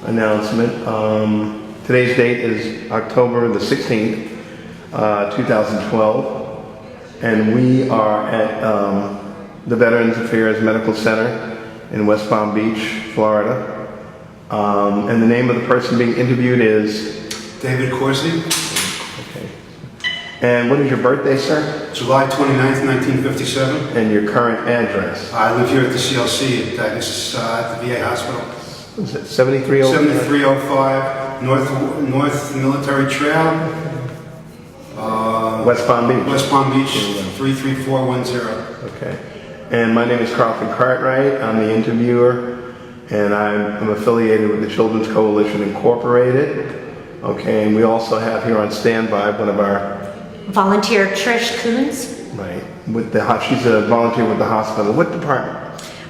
announcement. Today's date is October the 16th, 2012, and we are at the Veterans Affairs Medical Center in West Palm Beach, Florida. And the name of the person being interviewed is? David Corsi. Okay. And what is your birthday, sir? July 29th, 1957. And your current address? I live here at the CLC at the VA Hospital. Is it 7305? 7305 North Military Trail. West Palm Beach. West Palm Beach, 33410. Okay. And my name is Carlton Cartwright. I'm the interviewer, and I'm affiliated with the Children's Coalition Incorporated. Okay, and we also have here on standby one of our volunteer, Trish Coons. Right. She's a volunteer with the hospital. What department?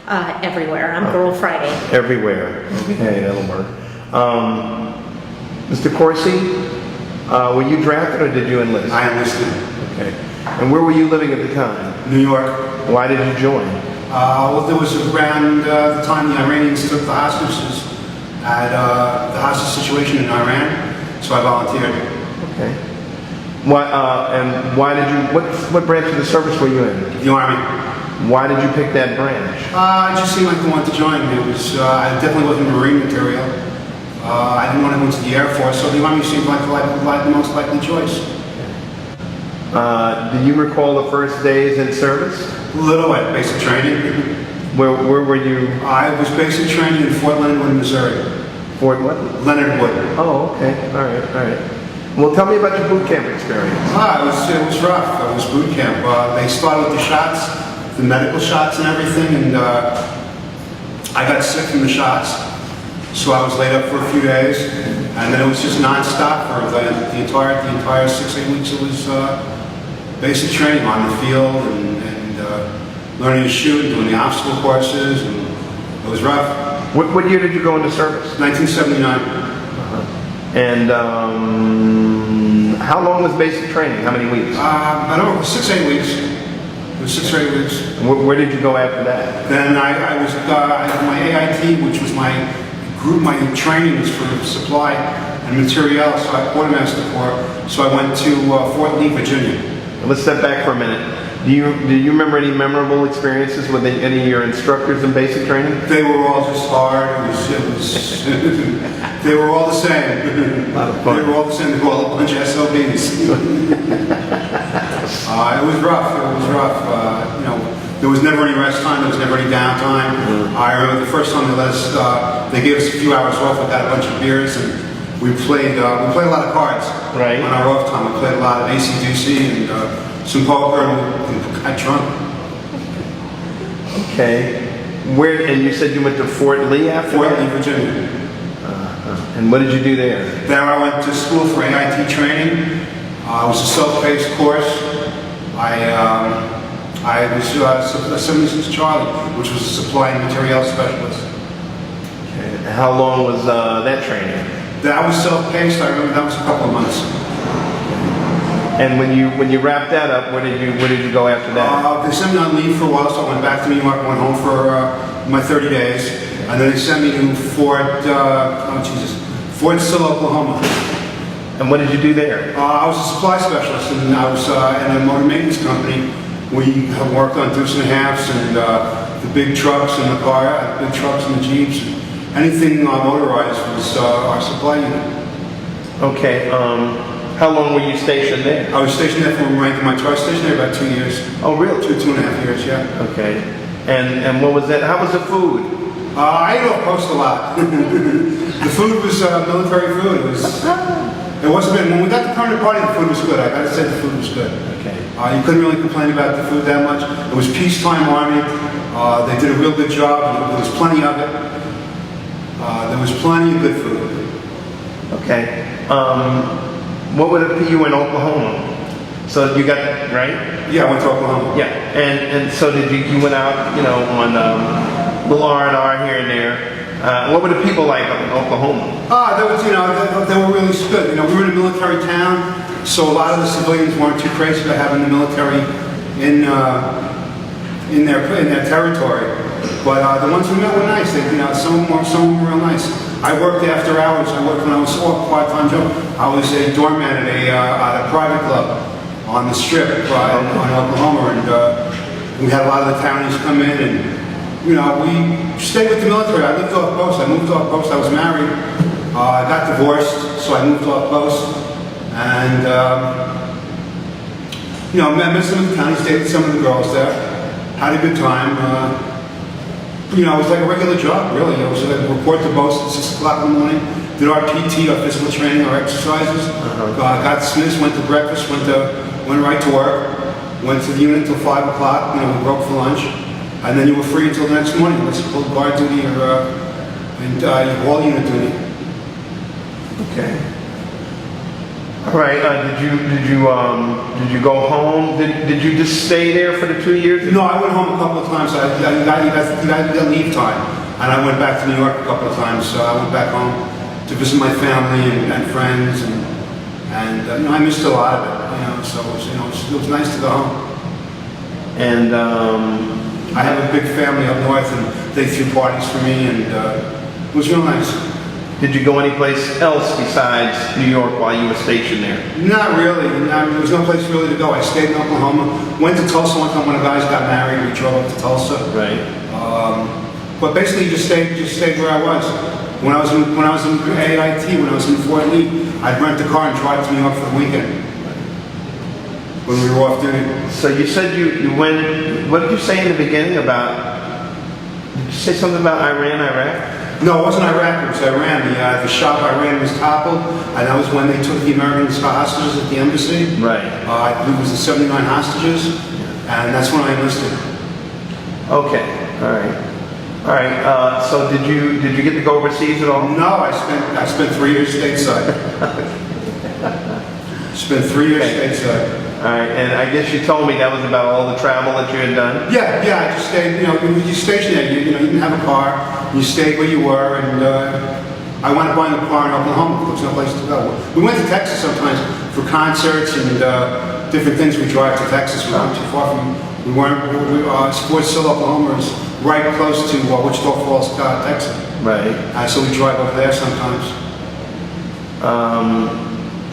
Everywhere. I'm Girl Friday. Everywhere. Okay, that'll work. Mr. Corsi, were you drafted or did you enlist? I enlisted. Okay. And where were you living at the time? New York. Why did you join? Well, there was around the time the Iranians took the hostages at the hostage situation in Iran, so I volunteered. Okay. And why did you? What branch of the service were you in? The Army. Why did you pick that branch? It just seemed like the one to join. It was I definitely wasn't Marine material. I didn't want to go into the Air Force, so the Army seemed like the most likely choice. Do you recall the first days in service? A little at basic training. Where were you? I was basic training in Fort Leonard Wood, Missouri. Fort what? Leonard Wood. Oh, okay. All right. Well, tell me about your boot camp experience. It was rough. It was boot camp. They started with the shots, the medical shots and everything, and I got sick from the shots, so I was laid up for a few days, and then it was just non-stop for the entire 6-8 weeks. It was basic training on the field and learning to shoot and doing the obstacle courses, and it was rough. What year did you go into service? 1979. And how long was basic training? How many weeks? I don't know, 6-8 weeks. It was 6 or 8 weeks. Where did you go after that? Then I was my AIT, which was my group. My training was for supply and materiel, so I quartermaster corps. So I went to Fort Lee, Virginia. Let's step back for a minute. Do you remember any memorable experiences with any of your instructors in basic training? They were all just hard. They were all the same. A lot of fun. They were all the same. They were all a bunch of SOBs. It was rough. There was never any rest time. There was never any downtime. I remember the first time they let us. They gave us a few hours off. We got a bunch of beers and we played a lot of cards. Right. On our off time, we played a lot of AC/DC and some poker, and we got drunk. Okay. And you said you went to Fort Lee after Fort that? Lee, Virginia. And what did you do there? There I went to school for AIT training. It was a self-paced course. I was a 76 Charlie, which was a supply and material specialist. Okay. How long was that training? That was self-paced. I remember that was a couple of months. And when you wrapped that up, where did you go after that? They sent me on leave for a while, so I went back to New York. Went home for my 30 days, and then they sent me to Fort Sill, Oklahoma. And what did you do there? I was a supply specialist, and I was in a motor maintenance company. We have worked on deuce and a halves and the big trucks and the big trucks and the Jeeps. Anything motorized was our supply unit. Okay. How long were you stationed there? I was stationed there from rank in my tour. I was stationed there about 2 years. Oh, really? 2.5 years, yeah. Okay. And what was that? How was the food? I ate off post a lot. The food was military food. It wasn't bad. When we got the permanent party, the food was good. I gotta say the food was good. Okay. You couldn't really complain about the food that much. It was peacetime Army. They did a real good job. There was plenty of it. There was plenty of good food. Okay. What would it be? You in Oklahoma? So you got right? Yeah, I went to Oklahoma. Yeah. And so did you went out, on little R&R here and there. What were the people like up in Oklahoma? They were really good. We were in a military town, so a lot of the civilians weren't too crazy about having the military in in their territory. But the ones we met were nice. They, you know, some of them were real nice. I worked after hours. I worked when I was part-time job. I was a doorman at a private club on the strip in Oklahoma, and we had a lot of the townies come in, and you know, we stayed with the military. I lived off post. I moved off post. I was married. I got divorced, so I moved off post, and you know, met some of the townies, stayed with some of the girls there, had a good time. You know, it was like a regular job, really. It was like report to post at 6 o'clock in the morning, did our PT, our physical training, our exercises, got Smiths, went to breakfast, went right to work, went to the unit till 5 o'clock, you know, we broke for lunch, and then you were free until the next morning, unless you pulled guard duty or wall unit duty. Okay. All right. Did you go home? Did you just stay there for the 2 years? No, I went home a couple of times. You got leave time, and I went back to New York a couple of times. So I went back home to visit my family and friends, and you know, I missed a lot of it. You know, so it was nice to go home. And I have a big family up north, and they threw parties for me, and it was real nice. did you go anyplace else besides New York while you were stationed there? Not really. There was no place really to go. I stayed in Oklahoma. Went to Tulsa one time when the guys got married. We drove up to Tulsa. Right. But basically, just stayed where I was. When I was in AIT, when I was in Fort Lee, I'd rent a car and drive to New York for the weekend when we were off duty. So you said you went. What did you say in the beginning about? Did you say something about Iran, Iraq? No, it wasn't Iraq. It was Iran. The shop I ran was toppled, and that was when they took the Americans hostages at the embassy. Right. I believe it was the 79 hostages, and that's when I enlisted. Okay. All right. All right. So did you get to go overseas at all? No, I spent 3 years stateside. Spent 3 years stateside. All right, and I guess you told me that was about all the travel that you had done? Yeah, I just stayed, you stationed there, you didn't have a car, you stayed where you were, and I wound up buying a car in Oklahoma, there was no place to go. We went to Texas sometimes for concerts and different things. We drive to Texas, we weren't too far from, Sports Hill, Oklahoma is right close to Wichita Falls, Texas. Right. So we drive over there sometimes.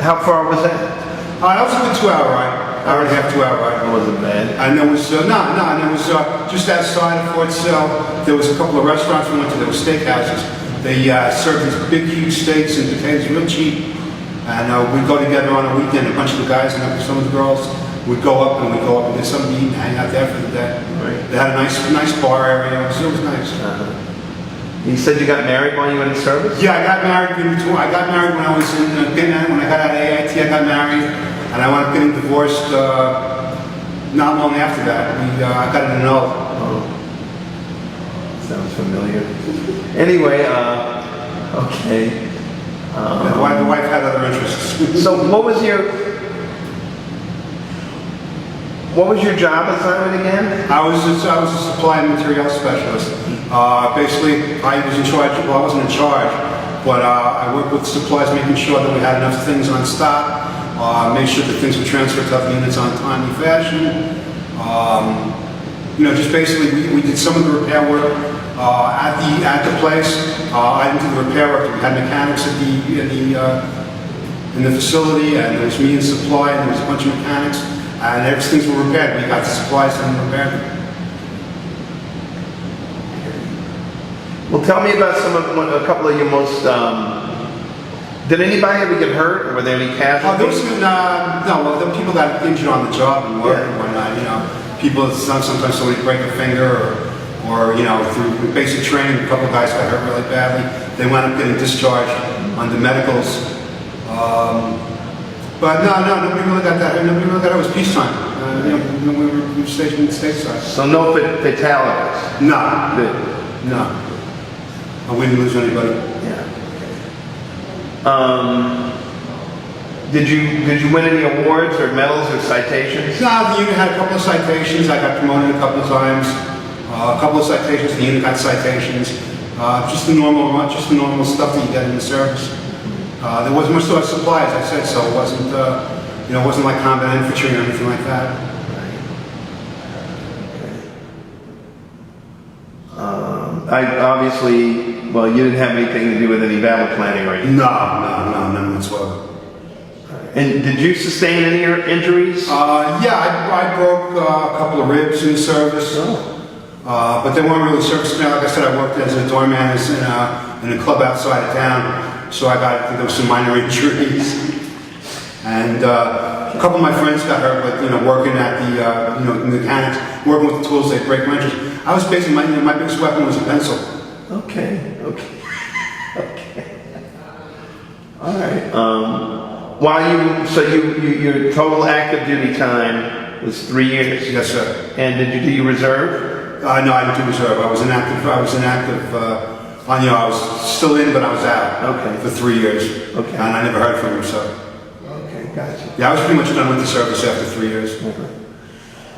How far was that? That was a good 2-hour ride, hour and a half, 2-hour ride. It wasn't bad. And there was, and there was just outside of Fort Sill, there was a couple of restaurants we went to, there were steakhouses. They served these big, huge steaks and potatoes, real cheap. And we'd go together on a weekend, a bunch of the guys and some of the girls would go up and get something to eat and hang out there for the day. Right. They had a nice bar area, so it was nice. You said you got married while you were in the service? Yeah, I got married in between. I got married when I was in when I got out of AIT. I got married, and I wound up getting divorced not long after that. I got an annulled. Oh, sounds familiar. Anyway, okay. The wife had other interests. So, what was your job assignment again? I was a supply and material specialist. Basically, I was in charge. Well, I wasn't in charge, but I worked with supplies, making sure that we had enough things on stock, made sure that things were transferred to other units on timely fashion. Just basically, we did some of the repair work at the place. I didn't do the repair work. We had mechanics in the facility, and there was me in supply, and there was a bunch of mechanics. And everything's were repaired. We got the supplies and repaired them. Well, tell me about a couple of your most. Did anybody ever get hurt, or were there any casualties? There was the people got injured on the job and work and whatnot. People sometimes somebody break a finger or through basic training, a couple of guys got hurt really badly. They wound up getting discharged under medicals. But nobody really got that. Nobody really got it. It was peacetime. We were stationed stateside. So no fatalities? No. Good. No. We didn't lose anybody. Yeah. Did you win any awards or medals or citations? No, the unit had a couple of citations. I got promoted a couple of times. A couple of citations. The unit got citations. Just the normal stuff that you get in the service. There wasn't much to our supply, as I said, so it wasn't, it wasn't like combat infantry or anything like that. Right. Okay. I obviously, well, you didn't have anything to do with any battle planning or anything. No, none whatsoever. And did you sustain any injuries? Yeah, I broke a couple of ribs in the service. But they weren't really service. Like I said, I worked as a doorman in a club outside of town, so there was some minor injuries. And a couple of my friends got hurt with, working at the, mechanics, working with the tools, they break wrenches. I was basically, my biggest weapon was a pencil. Okay. All right. So your total active duty time was 3 years? Yes, sir. And did you do reserve? No, I didn't do reserve. I was inactive. I was still in, but I was out. For 3 years. Okay. And I never heard from him, so. Okay, gotcha. Yeah, I was pretty much done with the service after 3 years.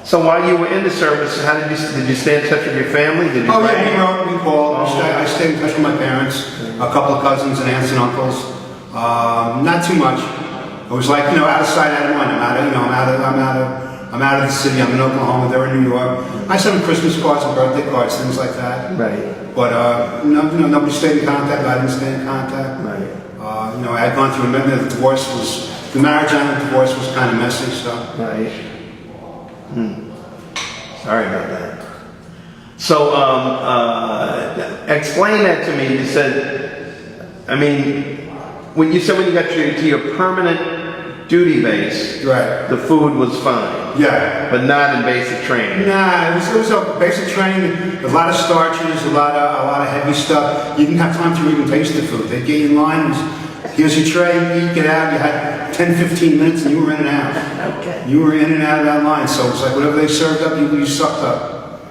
So while you were in the service, how did you stay in touch with your family? Did you Yeah, we wrote, we called. I stayed in touch with my parents, a couple of cousins and aunts and uncles. Not too much. It was like, out of sight, out of mind. I'm out of the city. I'm in Oklahoma. They're in New York. I sent them Christmas cards and birthday cards, things like that. Right. But nobody stayed in contact. I didn't stay in contact. Right. I had gone through the marriage and the divorce was kind of messy. So. Right. Sorry about that. So, explain that to me. You said, when you got to your permanent duty base, right, the food was fine. Yeah. But not in basic training. Nah, it was a basic training. A lot of starches, a lot of heavy stuff. You didn't have time to even taste the food. They'd get you in line. Here's your tray, eat, get out. You had 10, 15 minutes and you were in and out. Okay. You were in and out of that line. So it's like whatever they served up, you sucked up.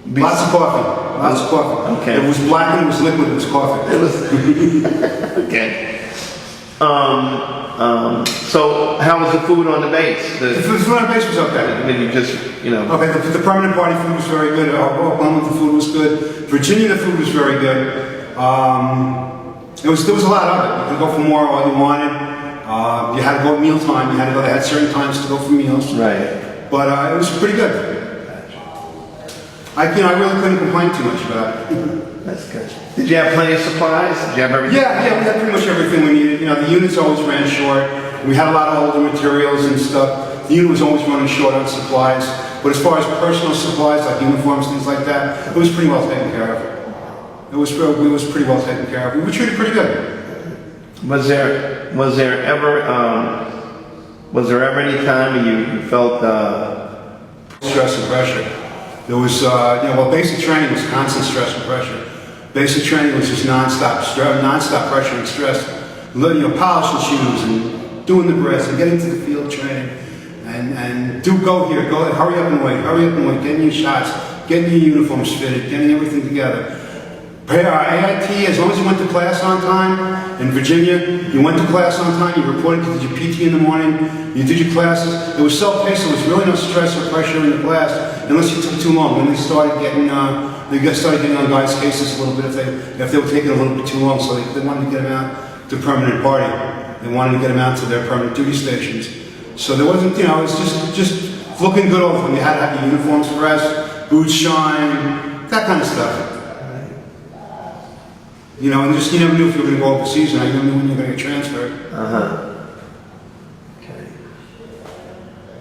Lots of coffee. Okay. It was black and it was liquid, it was coffee. It was okay. So how was the food on the base? The food on the base was okay. You just, Okay, the permanent party food was very good. Oklahoma, the food was good. Virginia, the food was very good. There was a lot of it. You could go for more all you wanted. You had to go at mealtime. They had certain times to go for meals. Right. But it was pretty good. I really couldn't complain too much about it. That's good. Did you have plenty of supplies? Did you have everything? Yeah, we had pretty much everything we needed. The units always ran short. We had a lot of older materials and stuff. The unit was always running short on supplies. But as far as personal supplies, like uniforms, things like that, it was pretty well taken care of. It was pretty well taken care of. We were treated pretty good. Was there ever any time when you felt stress and pressure? There was, basic training was constant stress and pressure. Basic training was just nonstop pressure and stress. Polishing shoes and doing the breaths and getting to the field training and hurry up and wait, getting your shots, getting your uniforms fitted, getting everything together. AIT, as long as you went to class on time, in Virginia, you went to class on time, you reported, you did your PT in the morning, you did your classes. It was self-paced, there was really no stress or pressure in the class, unless you took too long. When they started getting on guys' cases a little bit if they were taking a little bit too long, so they wanted to get them out to permanent party. They wanted to get them out to their permanent duty stations. So there wasn't, it was just looking good all the time. You had to have your uniforms pressed, boots shine, that kind of stuff. And just you never knew if you were going to go overseas, and you never knew when you were going to get transferred.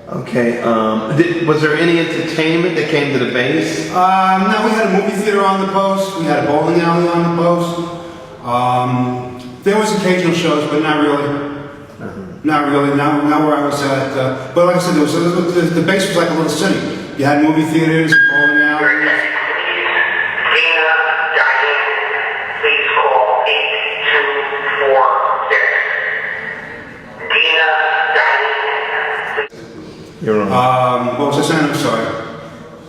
Okay. Was there any entertainment that came to the base? No, we had a movie theater on the post. We had a bowling alley on the post. There was occasional shows, but not really. Not really. Not where I was at. But like I said, the base was like a little city. You had movie theaters, bowling alleys. You're wrong. What was I saying? I'm sorry.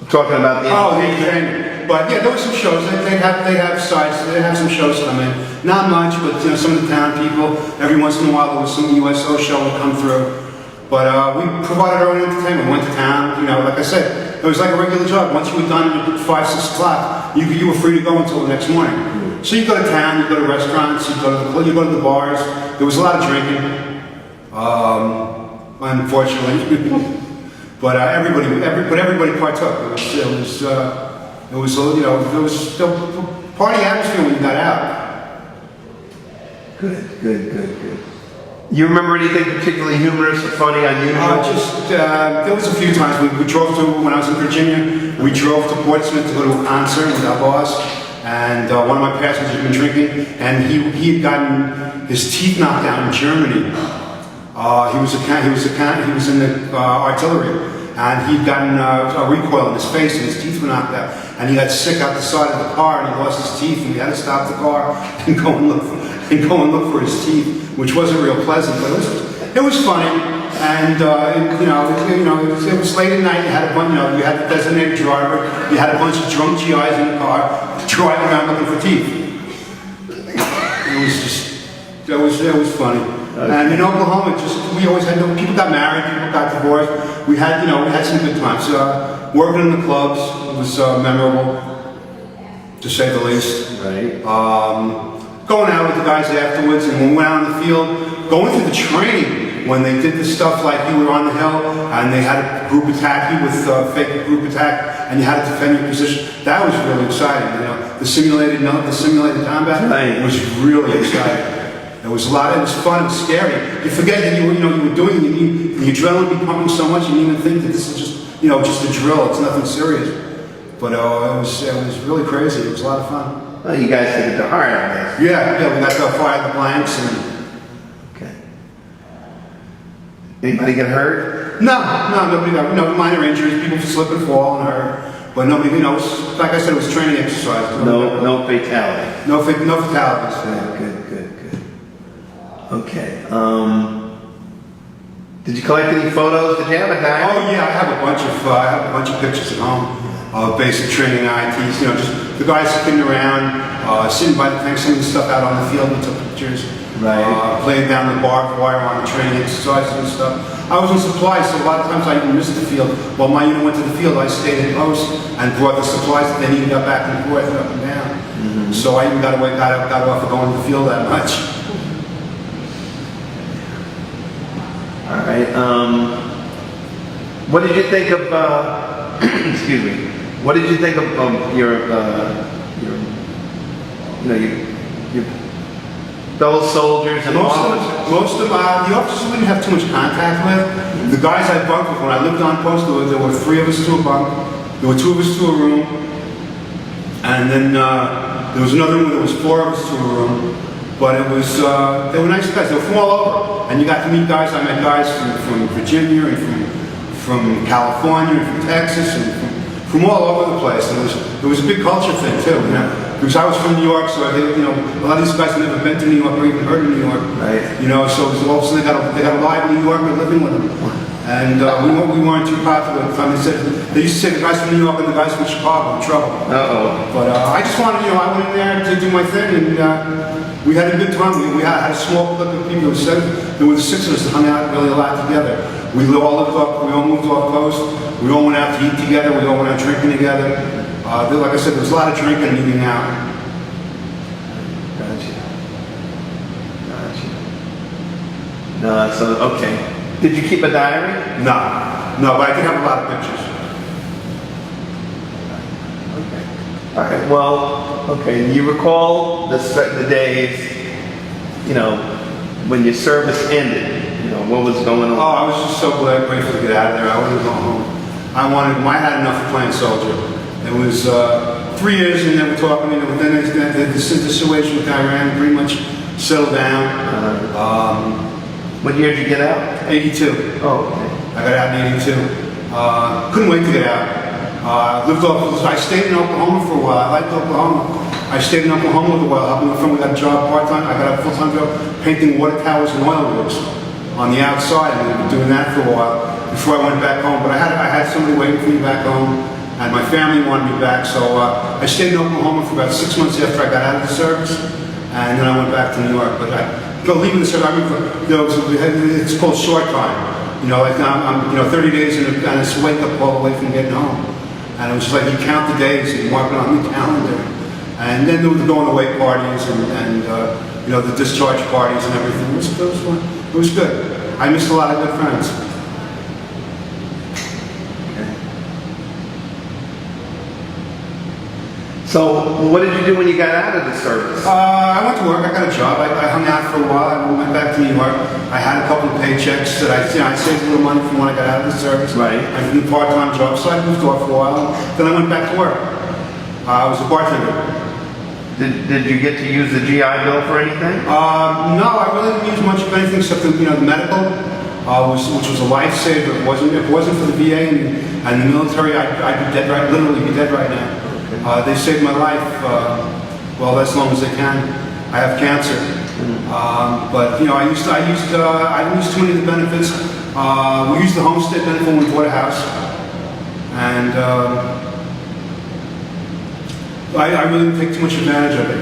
Talking about the entertainment. But yeah, there were some shows. They have sites. They have some shows come in. Not much, but some of the town people. Every once in a while, there was some USO show would come through. But we provided our own entertainment. We went to town. Like I said, it was like a regular job. Once you were done at 5, 6 o'clock, you were free to go until the next morning. So you go to town, you go to restaurants, you go to the bars. There was a lot of drinking, unfortunately. But everybody partook. It It was, there was the party atmosphere when you got out. Good. You remember anything particularly humorous or funny, unusual? There was a few times we drove to, when I was in Virginia, we drove to Portsmouth to go to a concert with our boss, and one of my passengers had been drinking, and he had gotten his teeth knocked out in Germany. He was in the artillery, and he'd gotten a recoil in his face, and his teeth were knocked out, and he got sick out the side of the car, and he lost his teeth, and we had to stop the car and go and look for his teeth, which wasn't real pleasant, but it was funny. And it was late at night. You had a bunch, you had the designated driver. You had a bunch of drunk GIs in the car driving around looking for teeth. It was funny. Okay. And in Oklahoma, we always had people got married, people got divorced. We had some good times. Working in the clubs was memorable, to say the least. Right. Going out with the guys afterwards, and when we went out on the field, going through the training, when they did the stuff like you were on the hill, and they had a group attack you with fake group attack, and you had to defend your position, that was really exciting. The simulated combat was really exciting. It was a lot. It was fun. It was scary. You forget that you were doing it. The adrenaline would be pumping so much, you didn't even think that this is just a drill. It's nothing serious. But it was really crazy. It was a lot of fun. Well, you guys took it to heart, I guess. Yeah, we got to fire the blanks and. Okay. Anybody get hurt? No, nobody got, minor injuries, people slip and fall and hurt, but nobody, like I said, it was training exercise. No fatality. No fatalities. Good. Okay. Did you collect any photos? Did you have a diary? Oh yeah, I have a bunch of pictures at home. Basic training ITs, just the guys sitting around, sitting by the tank, some of the stuff out on the field, we took pictures. Right. Playing down the barbed wire on the training exercises and stuff. I was on supplies, so a lot of times I even missed the field. While my unit went to the field, I stayed in post and brought the supplies that they needed up back and forth and up and down. Mm-hmm. So I even got off of going to the field that much. All right. What did you think of? Excuse me. What did you think of your fellow soldiers and officers? Most of the officers we didn't have too much contact with. The guys I bunked with when I lived on post, there were 3 of us to a bunk. There were 2 of us to a room, and then there was another room where there was 4 of us to a room. But it was they were nice guys. They were from all over, and you got to meet guys. I met guys from Virginia and from California and from Texas and from all over the place. And it was a big culture thing too. Because I was from New York, so a lot of these guys have never been to New York or even heard of New York. Right. So all of a sudden they got a live New Yorker living with them. And we weren't too popular at the time. They used to say the guys from New York and the guys from Chicago in trouble. But I just wanted, I went in there to do my thing, and we had a good time. We had a small clique of people. There were 6 of us that hung out really a lot together. We all lived up. We all moved off post. We all went out to eat together. We all went out drinking together. Like I said, there was a lot of drinking and eating out. Gotcha. No, so okay. Did you keep a diary? No, but I did have a lot of pictures. Okay. All right. Well, okay. You recall the days, when your service ended. What was going on? Oh, I was just so grateful to get out of there. I wanted to go home. I had enough of playing soldier. It was 3 years, and then we're talking. Then the situation with Iran pretty much settled down. What year did you get out? 82. Oh, okay. I got out in 82. Couldn't wait to get out. I stayed in Oklahoma for a while. I liked Oklahoma. I stayed in Oklahoma for a while, helping my friend. We got a job part-time. I got a full-time job painting water towers and oil rigs on the outside, and we've been doing that for a while before I went back home. But I had somebody waiting for me back home, and my family wanted me back, so I stayed in Oklahoma for about 6 months after I got out of the service, and then I went back to New York. But leaving the service, it's called short time. I'm 30 days in a wake-up call away from getting home, and it was just like you count the days and you mark it on the calendar, and then there was the going away parties and the discharge parties and everything. It was fun. It was good. I missed a lot of good friends. Okay. So what did you do when you got out of the service? I went to work. I got a job. I hung out for a while. I went back to New York. I had a couple of paychecks that I saved a little money from when I got out of the service. Right. I did a part-time job, so I moved off for a while. Then I went back to work. I was a bartender. Did you get to use the GI Bill for anything? No, I really didn't use much of anything except the medical, which was a lifesaver. If it wasn't for the VA and the military, I'd be dead right, literally be dead right now. They saved my life, well, as long as they can. I have cancer, but I didn't use too many of the benefits. We used the homestead benefit when we bought a house, and I really didn't take too much advantage of it.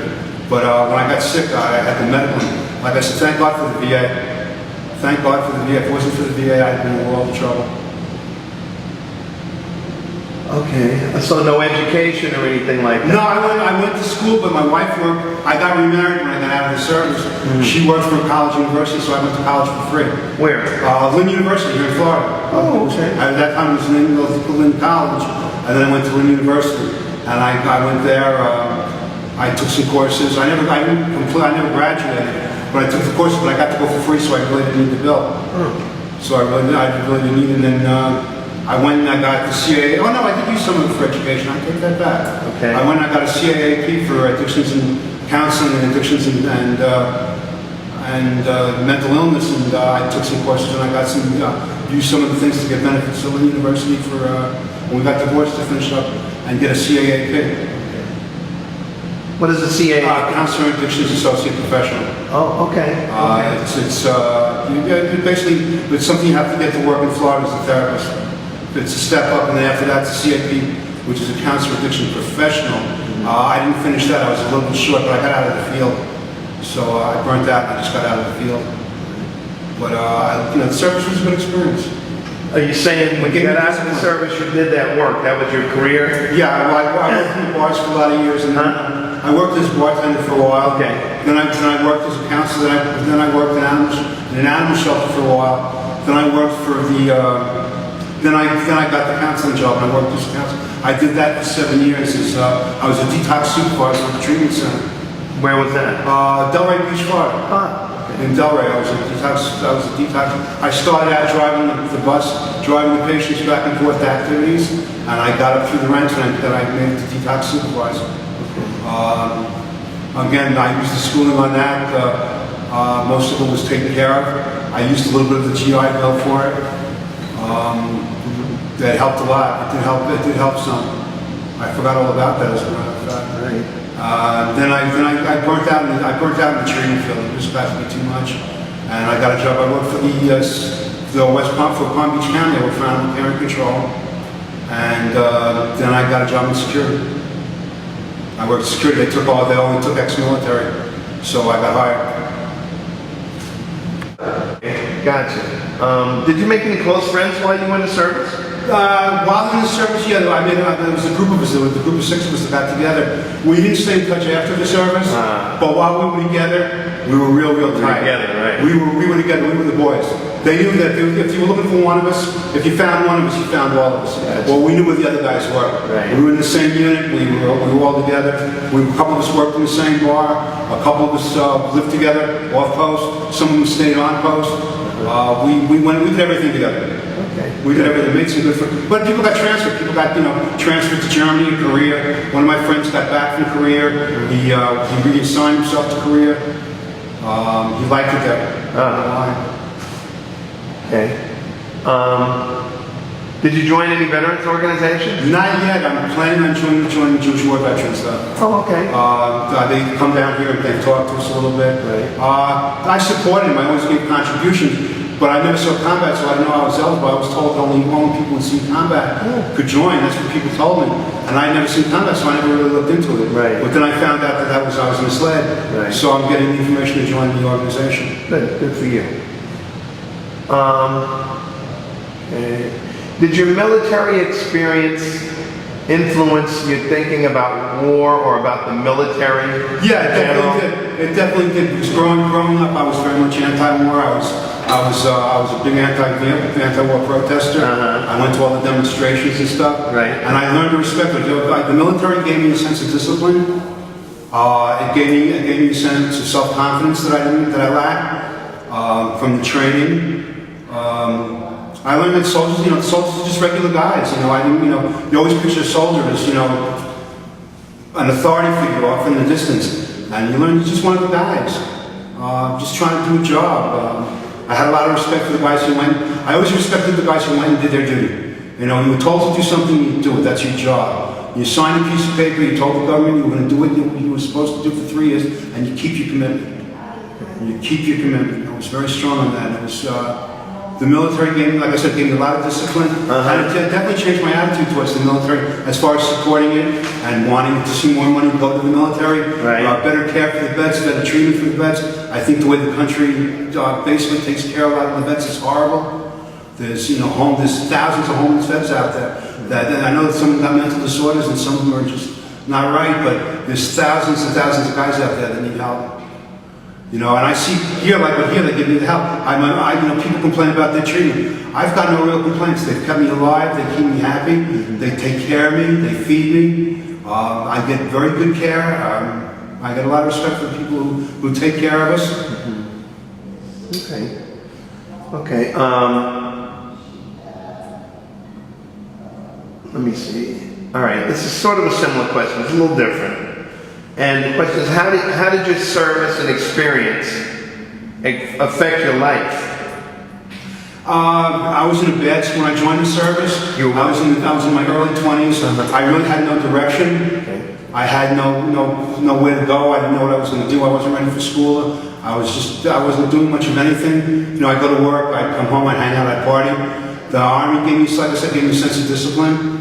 But when I got sick, I had the medical. Like I said, thank God for the VA. Thank God for the VA. If it wasn't for the VA, I'd be in a world of trouble. Okay, so no education or anything like that? No, I went to school, but my wife worked. I got remarried when I got out of the service. She worked for a college university, so I went to college for free. Where? Lynn University here in Florida. Oh, okay. At that time, it was Lynn College, and then I went to Lynn University, and I went there. I took some courses. I never graduated, but I took the courses. But I got to go for free, so I really didn't need the bill. So I really didn't need it. And then I went and I got the CAA. Oh no, I did use some of it for education. I take that back. Okay. I went and I got a CAAP for addictions and counseling and addictions and mental illness, and I took some courses and I got some used some of the things to get benefits at Lynn University for when we got divorced to finish up and get a CAAP. What is a CAA? Counselor and Addictions Associate Professional. Oh, okay. It's something you have to get to work in Florida as a therapist. It's a step up, and then after that, it's a CAP, which is a counselor addiction professional. I didn't finish that. I was a little bit short, but I got out of the field. So I burnt out and I just got out of the field. But the service was a good experience. Are you saying when you got out of the service, you did that work? That was your career? Yeah, I worked in the bars for a lot of years, and I worked as a bartender for a while. Okay. Then I worked as a counselor. Then I worked in an animal shelter for a while. Then I worked for the. Then I got the counseling job, and I worked as a counselor. I did that for 7 years. I was a detox supervisor at the treatment center. Where was that? Delray Beach, Florida. In Delray, I was a detox. I started out driving the bus, driving the patients back and forth to activities, and I got up through the ranks, and then I made it to detox supervisor. Again, I used the schooling on that. Most of it was taken care of. I used a little bit of the GI Bill for it. That helped a lot. It did help some. I forgot all about that as a matter of fact. Right. Then I burnt out in the treatment field. It just got to be too much, and I got a job. I worked for the West Palm Beach County. I worked for Animal Care and Control, and then I got a job in security. I worked in security. They only took ex-military, so I got hired. Gotcha. Did you make any close friends while you were in the service? While in the service, yeah, there was a group of us, there was a group of 6 of us that got together. We didn't stay in touch after the service, but while we were together, we were real tight. Together, right? We were together, we were the boys. They knew that if you were looking for one of us, if you found one of us, you found all of us. Gotcha. Well, we knew where the other guys were. Right. We were in the same unit, we were all together. A couple of us worked in the same bar, a couple of us lived together off post, some of them stayed on post. We did everything together. Okay. We did everything, made some good friends. But people got transferred. People got, transferred to Germany and Korea. One of my friends got back from Korea. He reassigned himself to Korea. He liked it there. Okay. Did you join any veterans organizations? Not yet. I'm planning on joining the Jewish War Veterans. Oh, okay. They come down here and they talk to us a little bit. Right. I supported them. I always gave contributions, but I never saw combat, so I didn't know I was eligible. I was told only people who'd seen combat could join. That's what people told me. And I never seen combat, so I never really looked into it. Right. But then I found out that I was misled. Right. So I'm getting the information to join the organization. Good for you. Okay. Did your military experience influence your thinking about war or about the military? Yeah, it definitely did. It definitely did. Because growing up, I was very much anti-war. I was a big anti-war protester. I went to all the demonstrations and stuff. Right. And I learned to respect it. Like, the military gave me a sense of discipline. It gave me a sense of self-confidence that I lacked from the training. I learned that soldiers, soldiers are just regular guys. You always picture a soldier as, an authority figure off in the distance. And you learn he's just one of the guys, just trying to do a job. I had a lot of respect for the guys who went. I always respected the guys who went and did their duty. You were told to do something, you do it. That's your job. You signed a piece of paper, you told the government you were going to do what you were supposed to do for 3 years, and you keep your commitment. You keep your commitment. I was very strong on that. It was, the military gave me, like I said, gave me a lot of discipline. And it definitely changed my attitude towards the military as far as supporting it and wanting to see more money go to the military. Right. Better care for the vets, better treatment for the vets. I think the way the country basically takes care of a lot of the vets is horrible. There's, there's thousands of homeless vets out there. That I know that some of them got mental disorders and some of them are just not right, but there's thousands and thousands of guys out there that need help. And I see here, they give me the help. People complain about their treatment. I've got no real complaints. They've kept me alive. They keep me happy. They take care of me. They feed me. I get very good care. I get a lot of respect for the people who take care of us. Okay. Okay. Let me see. All right. This is sort of a similar question. It's a little different. And the question is, how did your service and experience affect your life? I was in a bad school when I joined the service. I was in my early 20s. I really had no direction. Okay. I had nowhere to go. I didn't know what I was going to do. I wasn't ready for school. I wasn't doing much of anything. I'd go to work, I'd come home, I'd hang out, I'd party. The Army gave me, like I said, gave me a sense of discipline.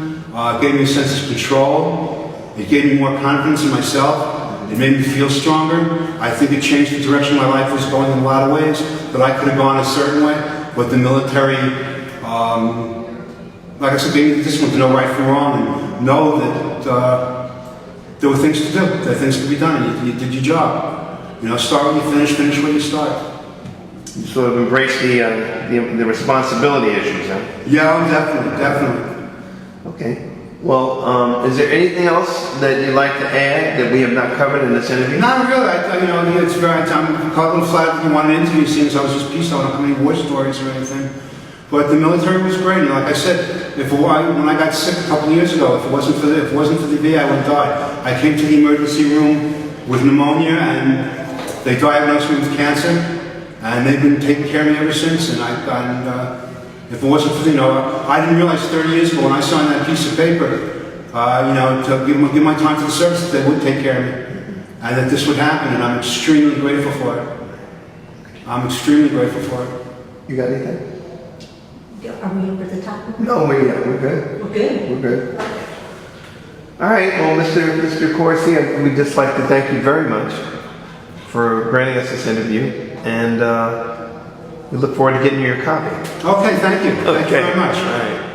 Gave me a sense of control. It gave me more confidence in myself. It made me feel stronger. I think it changed the direction my life was going in a lot of ways, that I could have gone a certain way. But the military, like I said, gave me the discipline to know right from wrong and know that there were things to do, that things could be done, and you did your job. Start when you finish when you start. You sort of embrace the responsibility issues, huh? Yeah, definitely. Okay. Well, is there anything else that you'd like to add that we have not covered in this interview? Not really. It's very. I'm caught a little flat that you wanted to interview, seeing as I was just peace. I don't have any war stories or anything. But the military was great. Like I said, when I got sick a couple of years ago, if it wasn't for the VA, I would have died. I came to the emergency room with pneumonia, and they diagnosed me with cancer, and they've been taking care of me ever since. If it wasn't for, I didn't realize 30 years ago when I signed that piece of paper, to give my time to the service, that they would take care of me, and that this would happen, and I'm extremely grateful for it. I'm extremely grateful for it. You got anything? Are we over the top? No, we're good. We're good. We're good. All right. Well, Mr. Corsi, we'd just like to thank you very much for granting us this interview, and we look forward to getting you your copy. Okay, thank you. Thank you very much. All right.